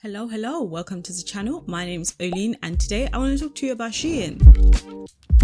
Hello, welcome to the channel. My name is OHLEEN and today I want to talk to you about SHEIN.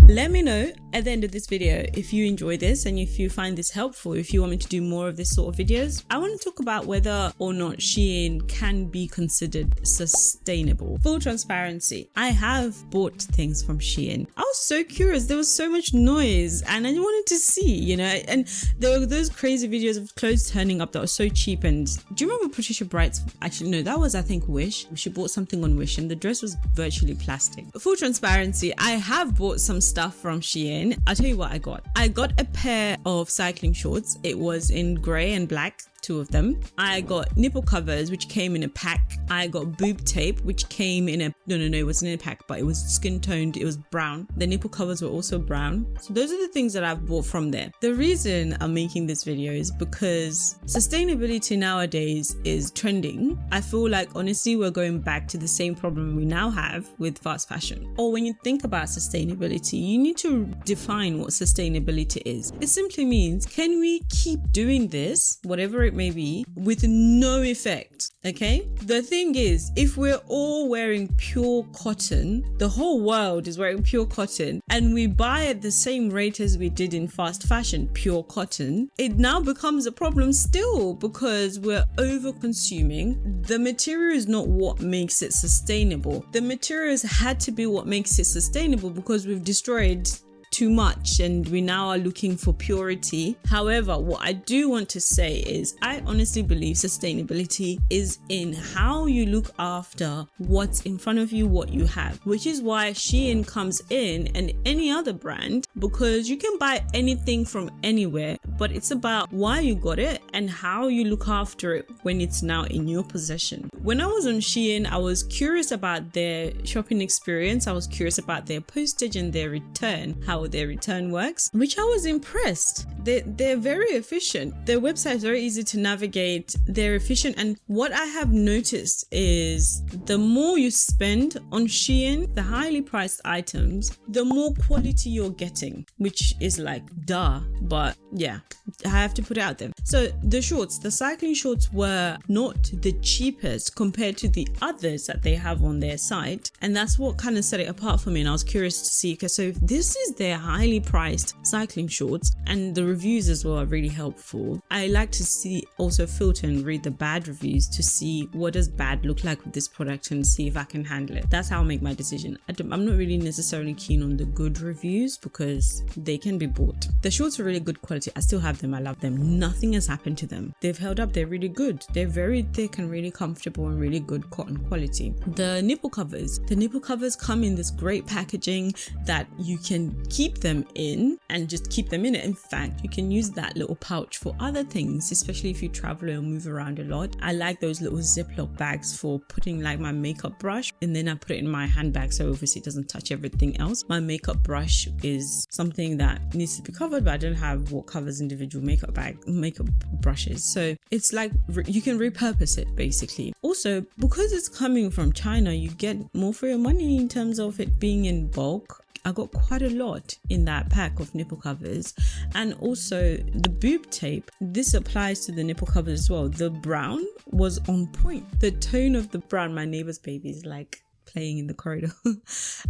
Let me know at the end of this video if you enjoy this and if you find this helpful, if you want me to do more of this sort of videos. I want to talk about whether or not SHEIN can be considered sustainable. Full transparency, I have bought things from SHEIN. I was so curious, there was so much noise and I wanted to see, and there were those crazy videos of clothes turning up that were so cheap. And do you remember Patricia Bright's, actually no, that was I think Wish. She bought something on Wish and the dress was virtually plastic. Full transparency, I have bought some stuff from SHEIN. I'll tell you what I got. I got a pair of cycling shorts. It was in grey and black, two of them. I got nipple covers which came in a pack. I got boob tape which came in a it wasn't in a pack, but it was skin toned, it was brown. The nipple covers were also brown. So those are the things that I've bought from there. The reason I'm making this video is because sustainability nowadays is trending. I feel like honestly we're going back to the same problem we now have with fast fashion. Or when you think about sustainability, you need to define what sustainability is. It simply means, can we keep doing this, whatever it may be, with no effect? Okay, the thing is, if we're all wearing pure cotton, the whole world is wearing pure cotton, and we buy at the same rate as we did in fast fashion, pure cotton, it now becomes a problem still because we're over consuming. The material is not what makes it sustainable. The materials had to be what makes it sustainable because we've destroyed too much and we now are looking for purity. However, what I do want to say is I honestly believe sustainability is in how you look after what's in front of you, what you have, which is why SHEIN comes in and any other brand, because you can buy anything from anywhere, but it's about why you got it and how you look after it when it's now in your possession. When I was on SHEIN, I was curious about their shopping experience. I was curious about their postage and their return, how their return works, which I was impressed. They're very efficient. Their website is very easy to navigate. They're efficient. And what I have noticed is the more you spend on SHEIN, the highly priced items, the more quality you're getting, which is like duh, but yeah, I have to put it out there. So the cycling shorts were not the cheapest compared to the others that they have on their site. And that's what kind of set it apart for me. And I was curious to see, okay, so if this is their highly priced cycling shorts and the reviews as well are really helpful, I like to see, also filter and read the bad reviews to see what does bad look like with this product and see if I can handle it. That's how I make my decision. I'm not really necessarily keen on the good reviews because they can be bought. The shorts are really good quality. I still have them. I love them. Nothing has happened to them. They've held up. They're really good. They're very thick and really comfortable and really good cotton quality. The nipple covers come in this great packaging that you can keep them in and just keep them in it. In fact, you can use that little pouch for other things, especially if you travel or move around a lot. I like those little Ziploc bags for putting like my makeup brush, and then I put it in my handbag so obviously it doesn't touch everything else. My makeup brush is something that needs to be covered, but I don't have what covers individual makeup brushes, so it's like you can repurpose it basically. Also, because it's coming from China, you get more for your money in terms of it being in bulk. I got quite a lot in that pack of nipple covers. And also the boob tape, this applies to the nipple covers as well. The brown was on point. The tone of the brown, my neighbor's baby is like playing in the corridor.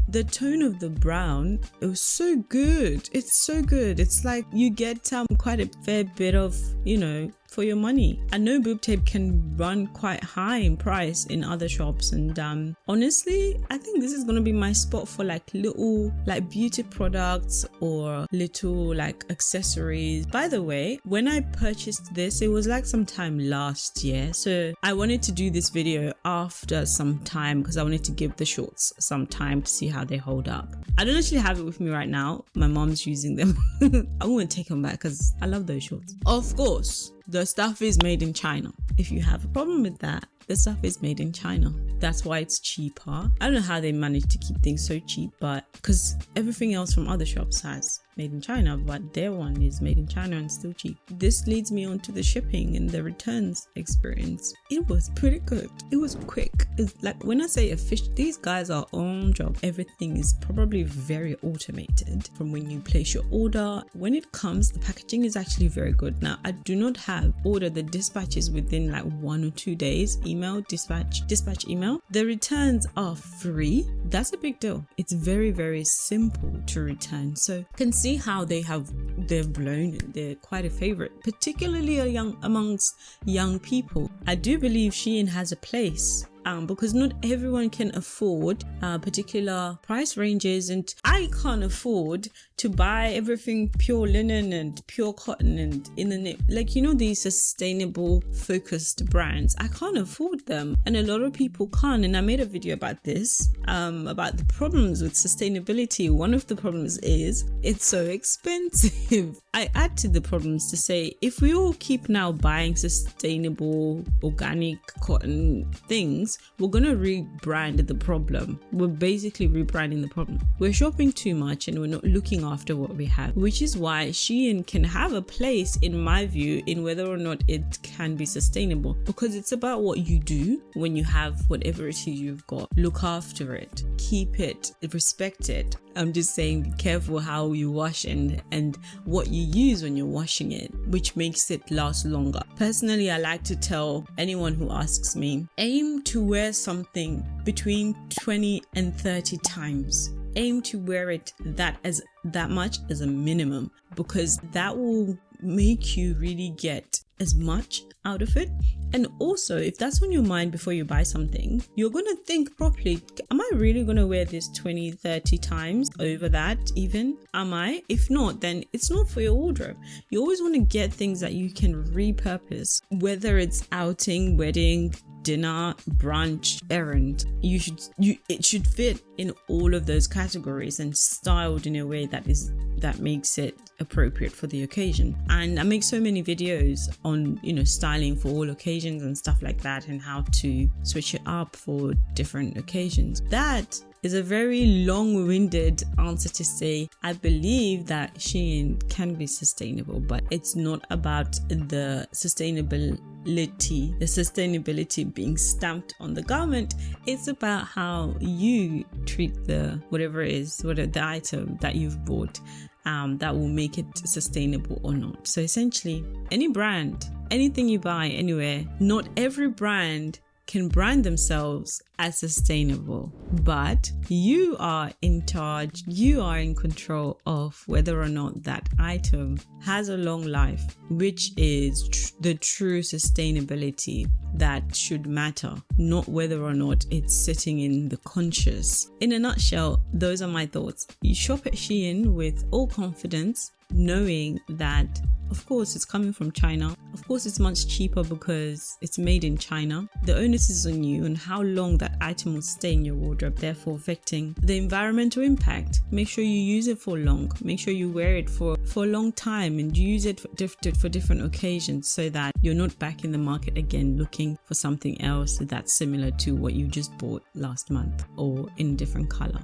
The tone of the brown, it was so good. It's so good. It's like you get quite a fair bit of, for your money. I know boob tape can run quite high in price in other shops, and honestly I think this is gonna be my spot for like little like beauty products or little like accessories. By the way, when I purchased this, it was like sometime last year, so I wanted to do this video after some time because I wanted to give the shorts some time to see how they hold up. I don't actually have it with me right now. My mom's using them. I won't take them back because I love those shorts. Of course, the stuff is made in China. If you have a problem with that, the stuff is made in China. That's why it's cheaper. I don't know how they manage to keep things so cheap, but because everything else from other shops has made in China, but their one is made in China and still cheap. This leads me on to the shipping and the returns experience. It was pretty good. It was quick. It's like when I say efficient, these guys are on job. Everything is probably very automated from when you place your order. When it comes, the packaging is actually very good. Now, I do not have order the dispatches within like 1 or 2 days. Dispatch email. The returns are free. That's a big deal. It's very, very simple to return. So you can see how they've blown it. They're quite a favorite, particularly amongst young people. I do believe SHEIN has a place. Because not everyone can afford particular price ranges, and I can't afford to buy everything pure linen and pure cotton and these sustainable focused brands. I can't afford them, and a lot of people can't. And I made a video about this, about the problems with sustainability. One of the problems is it's so expensive. I add to the problems to say, if we all keep now buying sustainable organic cotton things, we're going to rebrand the problem. We're basically rebranding the problem. We're shopping too much and we're not looking after what we have, which is why SHEIN can have a place, in my view, in whether or not it can be sustainable, because it's about what you do when you have whatever it is you've got. Look after it, keep it, respect it. I'm just saying, be careful how you wash and what you use when you're washing it, which makes it last longer. Personally, I like to tell anyone who asks me, aim to wear something between 20 and 30 times. Aim to wear it that much as a minimum, because that will make you really get as much out of it. And also, if that's on your mind before you buy something, you're going to think properly, am I really going to wear this 20, 30 times? Over that even? Am I? If not, then it's not for your wardrobe. You always want to get things that you can repurpose, whether it's outing, wedding, dinner, brunch, errand. It should fit in all of those categories and styled in a way that makes it appropriate for the occasion. And I make so many videos on styling for all occasions and stuff like that, and how to switch it up for different occasions. That is a very long-winded answer to say I believe that SHEIN can be sustainable, but it's not about the sustainability being stamped on the garment. It's about how you treat the item that you've bought, that will make it sustainable or not. So essentially, any brand, anything you buy anywhere, not every brand can brand themselves as sustainable, but you are in charge, you are in control of whether or not that item has a long life, which is the true sustainability that should matter, not whether or not it's sitting in the conscious. In a nutshell, those are my thoughts. You shop at SHEIN with all confidence, knowing that of course it's coming from China. Of course it's much cheaper because it's made in China. The onus is on you and how long that item will stay in your wardrobe, therefore affecting the environmental impact. Make sure you use it for long. Make sure you wear it for a long time and use it for different occasions, so that you're not back in the market again looking for something else that's similar to what you just bought last month or in a different color.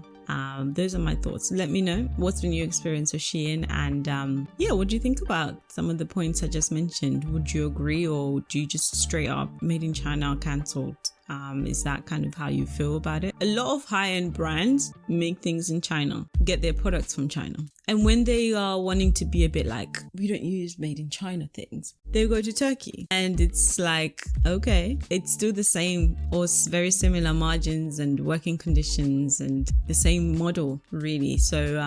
Those are my thoughts. Let me know what's been your experience with SHEIN, and what do you think about some of the points I just mentioned? Would you agree, or do you just straight up made in China cancelled? Is that kind of how you feel about it? A lot of high-end brands make things in China, get their products from China. And when they are wanting to be a bit like, we don't use made in China things, they go to Turkey. And it's like, okay, it's still the same or very similar margins and working conditions and the same model, really. So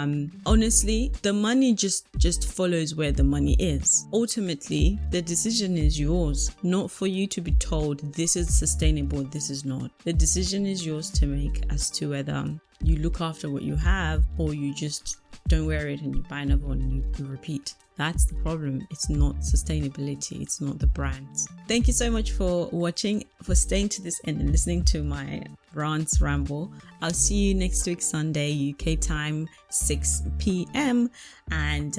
honestly, the money just follows where the money is. Ultimately, the decision is yours, not for you to be told this is sustainable, this is not. The decision is yours to make as to whether you look after what you have or you just don't wear it and you buy another one and you repeat. That's the problem. It's not sustainability. It's not the brands. Thank you so much for watching, for staying to this end and listening to my ramble. I'll see you next week, Sunday, UK time, 6 p.m. And